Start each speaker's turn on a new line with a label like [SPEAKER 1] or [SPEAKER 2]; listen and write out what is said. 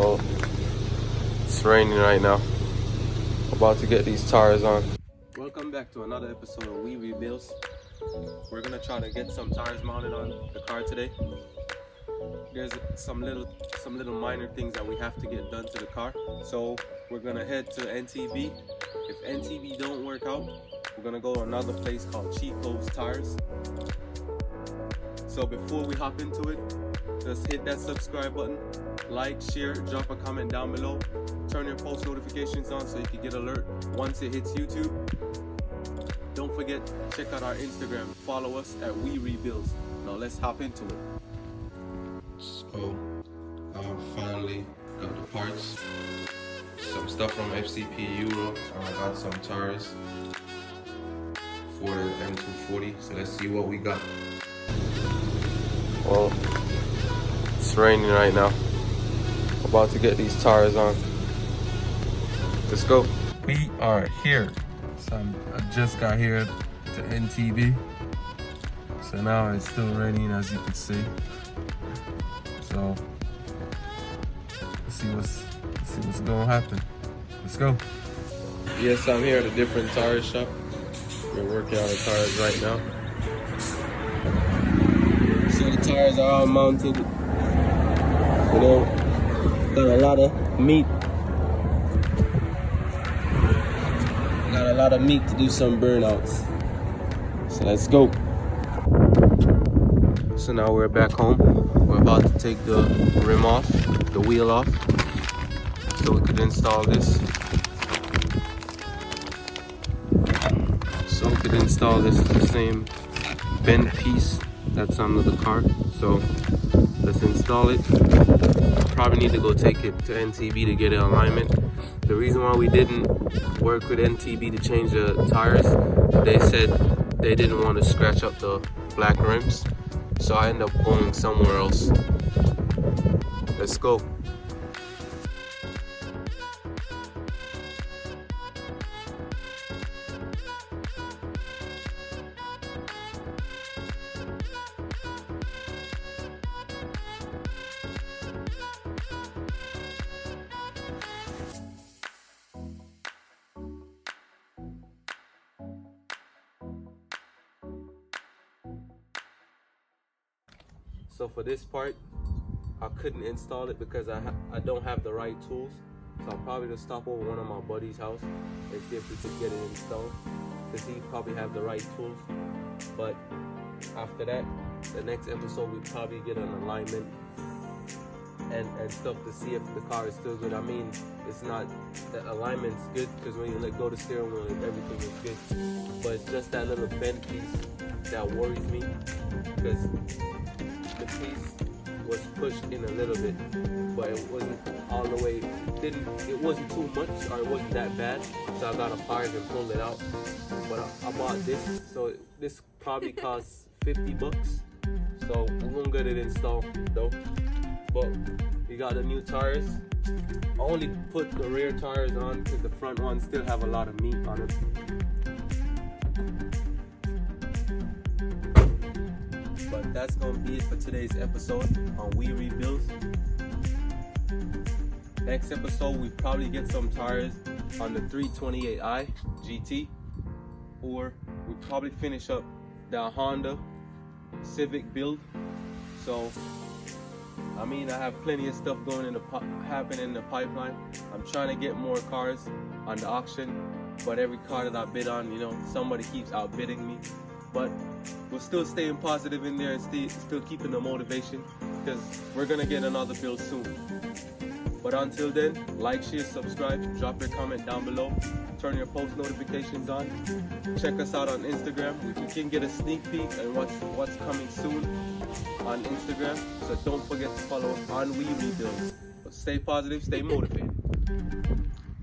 [SPEAKER 1] Well, it's raining right now. About to get these tires on. Welcome back to another episode of We Rebuilds. We're gonna try to get some tires mounted on the car today. There's some little minor things that we have to get done to the car. So we're gonna head to NTB. If NTB don't work out, we're gonna go to another place called Chico's Tires. So before we hop into it, just hit that subscribe button, like, share, drop a comment down below, turn your post notifications on so you can get alert once it hits YouTube. Don't forget, check out our Instagram, follow us at We Rebuilds. Now let's hop into it. So, finally got the parts, some stuff from FCP Euro. I got some tires for the M240, so let's see what we got. Well, it's raining right now. About to get these tires on. Let's go. We are here. So I just got here to NTB. So now it's still raining, as you can see. So let's see what's gonna happen. Let's go. Yes, I'm here at a different tire shop. We're working on the tires right now. So the tires are all mounted. You know, got a lot of meat. Got a lot of meat to do some burnouts. So let's go. So now we're back home. We're about to take the rim off, the wheel off, so we could install this. So we could install this, the same bent piece that's under the car. So let's install it. Probably need to go take it to NTB to get an alignment. The reason why we didn't work with NTB to change the tires, they said they didn't want to scratch up the black rims. So I ended up going somewhere else. Let's go. So for this part, I couldn't install it because I don't have the right tools. So I'll probably just stop over one of my buddy's house and see if we could get it installed, because he probably have the right tools. But after that, the next episode we probably get an alignment and stuff to see if the car is still good. I mean, it's not, the alignment's good because when you let go of the steering wheel, everything is good. But it's just that little bent piece that worries me, because the piece was pushed in a little bit, but it wasn't all the way, it wasn't too much, or it wasn't that bad, so I got a pliers and pulled it out. But I bought this, so this probably costs 50 bucks, so we won't get it installed though. But we got the new tires. I only put the rear tires on because the front ones still have a lot of meat on it. But that's gonna be it for today's episode on We Rebuilds. Next episode, we probably get some tires on the 328i GT, or we probably finish up the Honda Civic build. So, I mean, I have plenty of stuff going in happening in the pipeline. I'm trying to get more cars on the auction, but every car that I bid on, you know, somebody keeps outbidding me. But we're still staying positive in there and still keeping the motivation, because we're gonna get another build soon. But until then, like, share, subscribe, drop your comment down below, turn your post notifications on. Check us out on Instagram. You can get a sneak peek at what's coming soon on Instagram. So don't forget to follow us on We Rebuild. But stay positive, stay motivated.